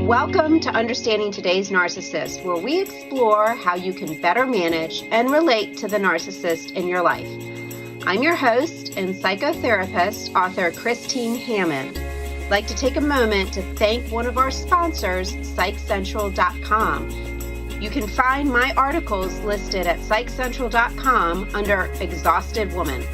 Welcome to Understanding Today's Narcissist, where we explore how you can better manage and relate to the narcissist in your life. I'm your host and psychotherapist, author Christine Hammond. I'd like to take a moment to thank one of our sponsors, psychcentral.com. You can find my articles listed at psychcentral.com under Exhausted Woman.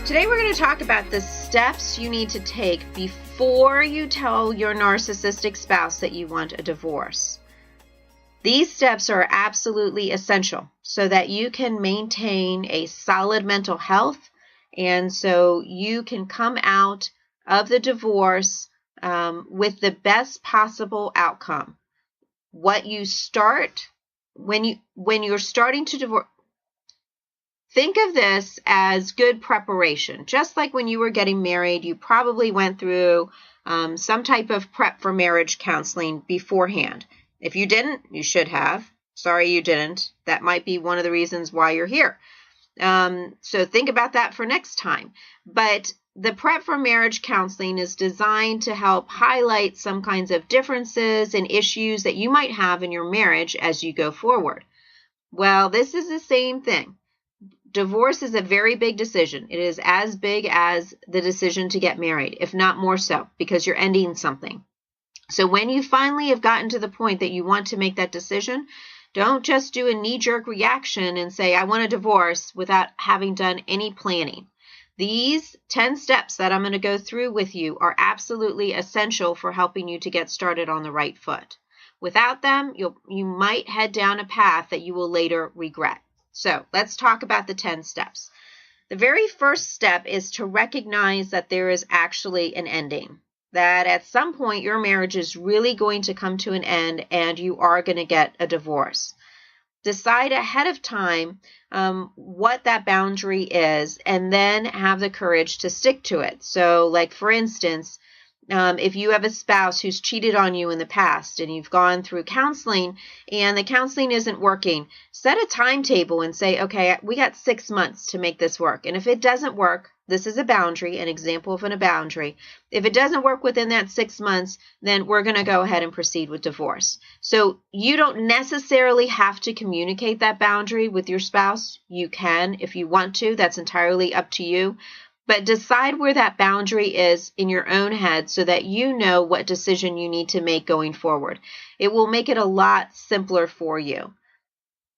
Today we're going to talk about the steps you need to take before you tell your narcissistic spouse that you want a divorce. These steps are absolutely essential so that you can maintain a solid mental health and so you can come out of the divorce with the best possible outcome. What you start when you're starting to divorce. Think of this as good preparation. Just like when you were getting married, you probably went through some type of prep for marriage counseling beforehand. If you didn't, you should have. Sorry you didn't. That might be one of the reasons why you're here. So think about that for next time. But the prep for marriage counseling is designed to help highlight some kinds of differences and issues that you might have in your marriage as you go forward. Well, this is the same thing. Divorce is a very big decision. It is as big as the decision to get married, if not more so, because you're ending something. So when you finally have gotten to the point that you want to make that decision, don't just do a knee-jerk reaction and say, I want a divorce without having done any planning. These 10 steps that I'm going to go through with you are absolutely essential for helping you to get started on the right foot. Without them, you might head down a path that you will later regret. So let's talk about the 10 steps. The very first step is to recognize that there is actually an ending, that at some point your marriage is really going to come to an end and you are going to get a divorce. Decide ahead of time what that boundary is and then have the courage to stick to it. So like for instance, if you have a spouse who's cheated on you in the past and you've gone through counseling and the counseling isn't working, set a timetable and say, okay, we got 6 months to make this work. And if it doesn't work, this is a boundary, an example of a boundary. If it doesn't work within that 6 months, then we're going to go ahead and proceed with divorce. So you don't necessarily have to communicate that boundary with your spouse. You can if you want to. That's entirely up to you. But decide where that boundary is in your own head so that you know what decision you need to make going forward. It will make it a lot simpler for you.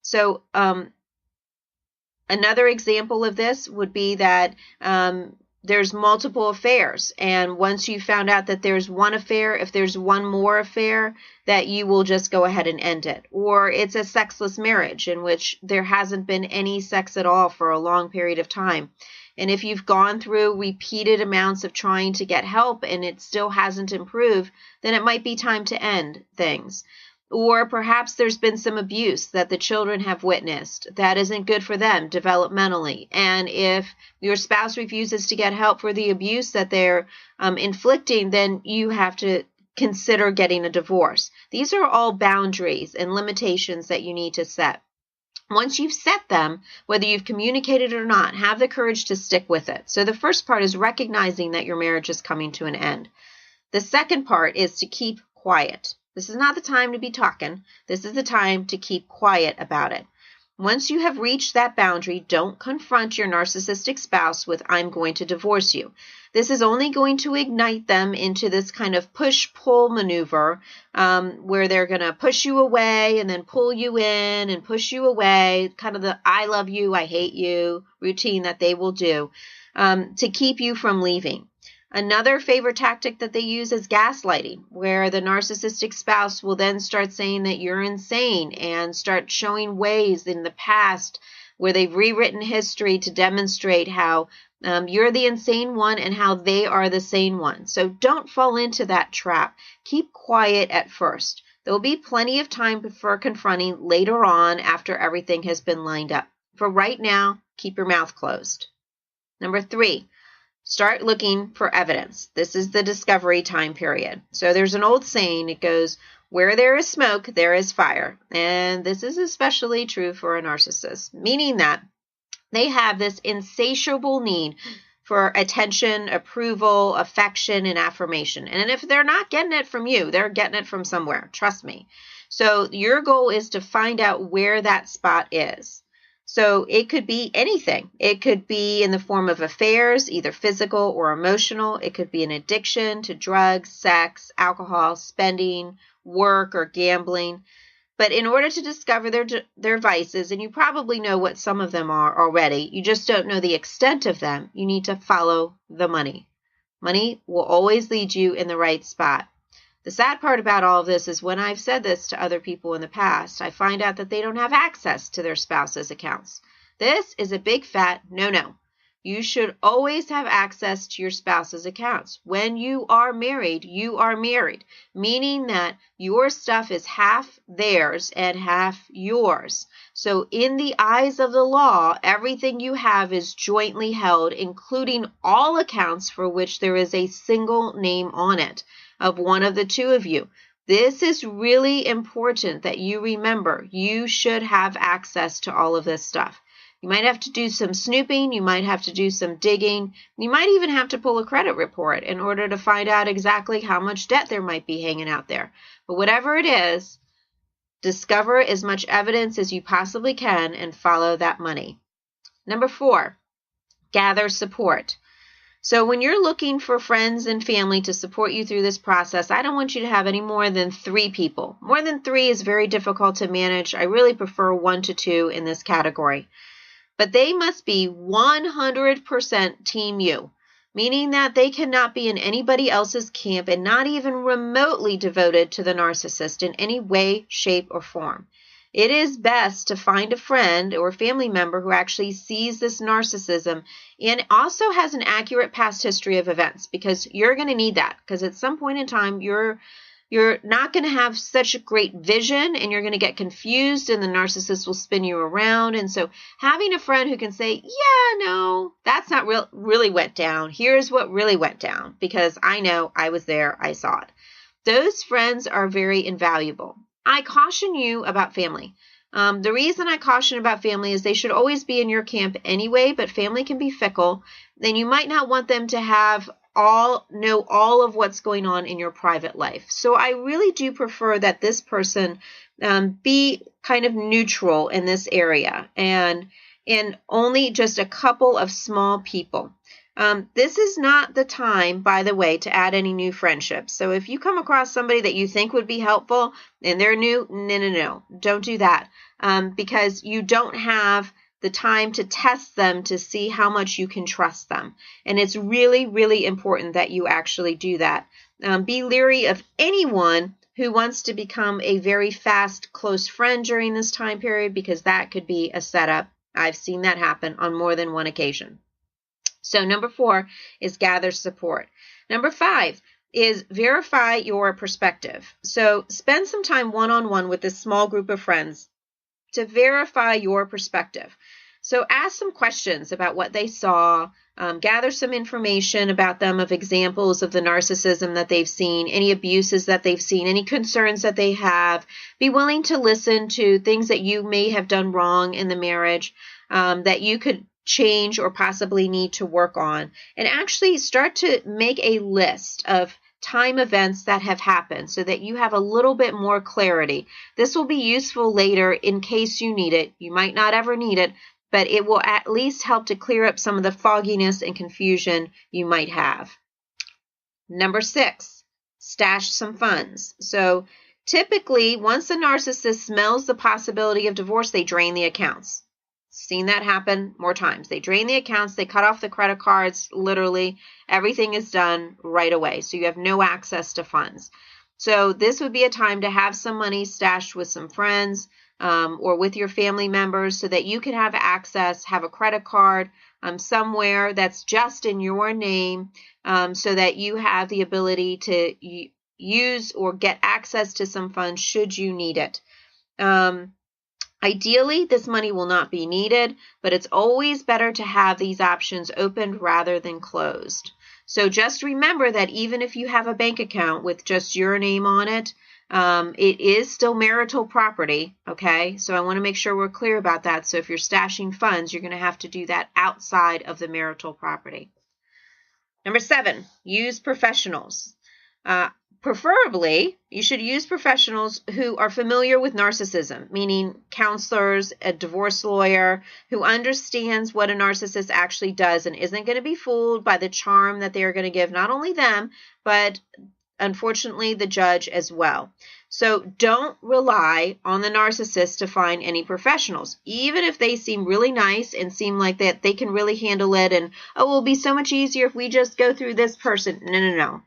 So another example of this would be that there's multiple affairs. And once you found out that there's one affair, if there's one more affair, that you will just go ahead and end it. Or it's a sexless marriage in which there hasn't been any sex at all for a long period of time. And if you've gone through repeated amounts of trying to get help and it still hasn't improved, then it might be time to end things. Or perhaps there's been some abuse that the children have witnessed that isn't good for them developmentally. And if your spouse refuses to get help for the abuse that they're inflicting, then you have to consider getting a divorce. These are all boundaries and limitations that you need to set. Once you've set them, whether you've communicated or not, have the courage to stick with it. So the first part is recognizing that your marriage is coming to an end. The second part is to keep quiet. This is not the time to be talking. This is the time to keep quiet about it. Once you have reached that boundary, don't confront your narcissistic spouse with, I'm going to divorce you. This is only going to ignite them into this kind of push-pull maneuver where they're going to push you away and then pull you in and push you away, kind of the I love you, I hate you routine that they will do to keep you from leaving. Another favorite tactic that they use is gaslighting, where the narcissistic spouse will then start saying that you're insane and start showing ways in the past where they've rewritten history to demonstrate how you're the insane one and how they are the sane one. So don't fall into that trap. Keep quiet at first. There will be plenty of time for confronting later on after everything has been lined up. For right now, keep your mouth closed. Number 3. Start looking for evidence. This is the discovery time period. So there's an old saying, it goes, where there is smoke, there is fire. And this is especially true for a narcissist, meaning that they have this insatiable need for attention, approval, affection, and affirmation. And if they're not getting it from you, they're getting it from somewhere. Trust me. So your goal is to find out where that spot is. So it could be anything. It could be in the form of affairs, either physical or emotional. It could be an addiction to drugs, sex, alcohol, spending, work, or gambling. But in order to discover their vices, and you probably know what some of them are already, you just don't know the extent of them, you need to follow the money. Money will always lead you in the right spot. The sad part about all of this is when I've said this to other people in the past, I find out that they don't have access to their spouse's accounts. This is a big fat no-no. You should always have access to your spouse's accounts. When you are married, meaning that your stuff is half theirs and half yours. So in the eyes of the law, everything you have is jointly held, including all accounts for which there is a single name on it of one of the two of you. This is really important that you remember. You should have access to all of this stuff. You might have to do some snooping. You might have to do some digging. You might even have to pull a credit report in order to find out exactly how much debt there might be hanging out there. But whatever it is, discover as much evidence as you possibly can and follow that money. Number 4, gather support. So when you're looking for friends and family to support you through this process, I don't want you to have any more than 3 people. More than 3 is very difficult to manage. I really prefer 1 to 2 in this category. But they must be 100% Team You, meaning that they cannot be in anybody else's camp and not even remotely devoted to the narcissist in any way, shape, or form. It is best to find a friend or family member who actually sees this narcissism and also has an accurate past history of events, because you're going to need that, because at some point in time you're not going to have such a great vision and you're going to get confused and the narcissist will spin you around. And so having a friend who can say, yeah, no, that's not really went down. Here's what really went down, because I know, I was there, I saw it. Those friends are very invaluable. I caution you about family. The reason I caution about family is they should always be in your camp anyway, but family can be fickle. Then you might not want them to know all of what's going on in your private life. So I really do prefer that this person be kind of neutral in this area and only just a couple of small people. This is not the time, by the way, to add any new friendships. So if you come across somebody that you think would be helpful and they're new, no, don't do that, because you don't have the time to test them to see how much you can trust them. And it's really, really important that you actually do that. Be leery of anyone who wants to become a very fast, close friend during this time period, because that could be a setup. I've seen that happen on more than one occasion. So number 4 is gather support. Number 5 is verify your perspective. So spend some time one-on-one with this small group of friends to verify your perspective. So ask some questions about what they saw, gather some information about them of examples of the narcissism that they've seen, any abuses that they've seen, any concerns that they have. Be willing to listen to things that you may have done wrong in the marriage, that you could change or possibly need to work on, and actually start to make a list of time events that have happened so that you have a little bit more clarity. This will be useful later in case you need it. You might not ever need it, but it will at least help to clear up some of the fogginess and confusion you might have. Number 6, stash some funds. So typically, once a narcissist smells the possibility of divorce, they drain the accounts. Seen that happen more times. They drain the accounts, they cut off the credit cards, literally everything is done right away. So you have no access to funds. So this would be a time to have some money stashed with some friends or with your family members so that you can have access, have a credit card somewhere that's just in your name, so that you have the ability to use or get access to some funds should you need it. Ideally, this money will not be needed, but it's always better to have these options opened rather than closed. So just remember that even if you have a bank account with just your name on it, it is still marital property, okay? So I want to make sure we're clear about that. So if you're stashing funds, you're going to have to do that outside of the marital property. Number 7, use professionals. Preferably, you should use professionals who are familiar with narcissism, meaning counselors, a divorce lawyer who understands what a narcissist actually does and isn't going to be fooled by the charm that they are going to give not only them, but unfortunately the judge as well. So don't rely on the narcissist to find any professionals, even if they seem really nice and seem like that they can really handle it and, oh, it will be so much easier if we just go through this person.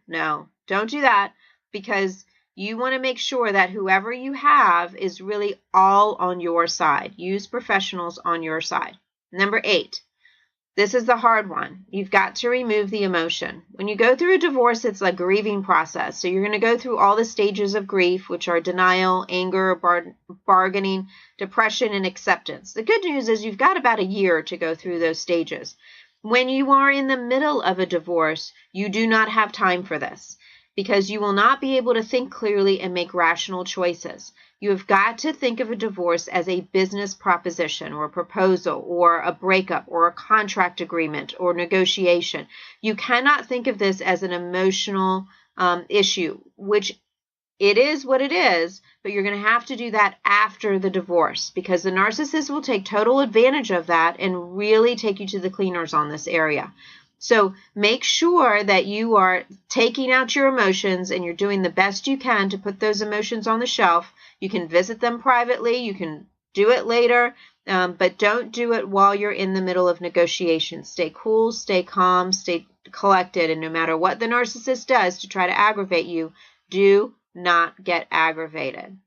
No, don't do that, because you want to make sure that whoever you have is really all on your side. Use professionals on your side. Number 8. This is the hard one. You've got to remove the emotion. When you go through a divorce, it's a grieving process. So you're going to go through all the stages of grief, which are denial, anger, bargaining, depression, and acceptance. The good news is you've got about a year to go through those stages. When you are in the middle of a divorce, you do not have time for this, because you will not be able to think clearly and make rational choices. You have got to think of a divorce as a business proposition or a proposal or a breakup or a contract agreement or negotiation. You cannot think of this as an emotional issue, which it is what it is, but you're going to have to do that after the divorce, because the narcissist will take total advantage of that and really take you to the cleaners on this area. So make sure that you are taking out your emotions and you're doing the best you can to put those emotions on the shelf. You can visit them privately. You can do it later, but don't do it while you're in the middle of negotiations. Stay cool, stay calm, stay collected, and no matter what the narcissist does to try to aggravate you, do not get aggravated.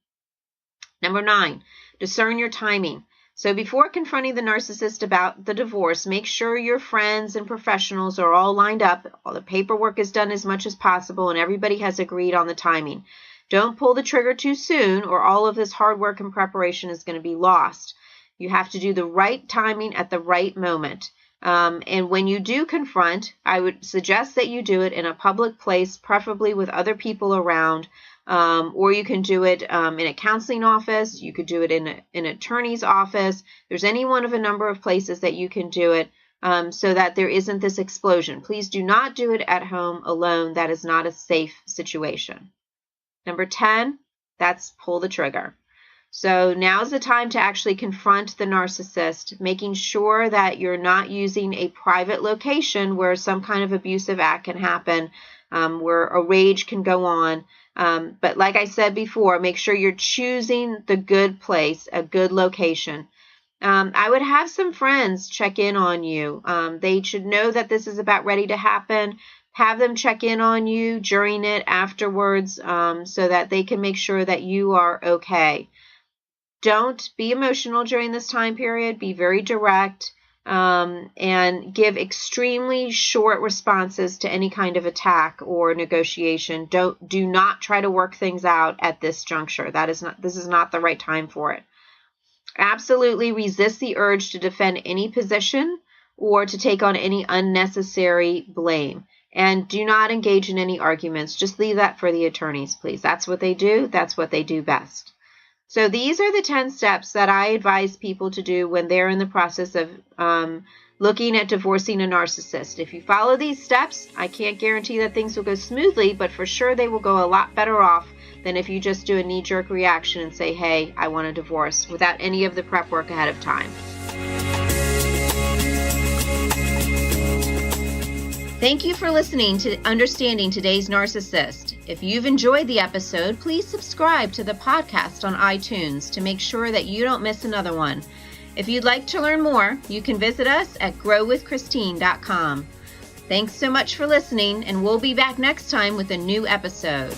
Number 9, discern your timing. So before confronting the narcissist about the divorce, make sure your friends and professionals are all lined up, all the paperwork is done as much as possible, and everybody has agreed on the timing. Don't pull the trigger too soon, or all of this hard work and preparation is going to be lost. You have to do the right timing at the right moment. And when you do confront, I would suggest that you do it in a public place, preferably with other people around. Or you can do it in a counseling office. You could do it in an attorney's office. There's any one of a number of places that you can do it so that there isn't this explosion. Please do not do it at home alone. That is not a safe situation. Number 10, that's pull the trigger. So now's the time to actually confront the narcissist, making sure that you're not using a private location where some kind of abusive act can happen, where a rage can go on. But like I said before, make sure you're choosing the good place, a good location. I would have some friends check in on you. They should know that this is about ready to happen. Have them check in on you during it, afterwards, so that they can make sure that you are okay. Don't be emotional during this time period. Be very direct. And give extremely short responses to any kind of attack or negotiation. Do not try to work things out at this juncture. This is not the right time for it. Absolutely resist the urge to defend any position or to take on any unnecessary blame. And do not engage in any arguments. Just leave that for the attorneys, please. That's what they do. That's what they do best. So these are the 10 steps that I advise people to do when they're in the process of looking at divorcing a narcissist. If you follow these steps, I can't guarantee that things will go smoothly, but for sure they will go a lot better off than if you just do a knee-jerk reaction and say, hey, I want a divorce, without any of the prep work ahead of time. Thank you for listening to Understanding Today's Narcissist. If you've enjoyed the episode, please subscribe to the podcast on iTunes to make sure that you don't miss another one. If you'd like to learn more, you can visit us at growwithchristine.com. Thanks so much for listening, and we'll be back next time with a new episode.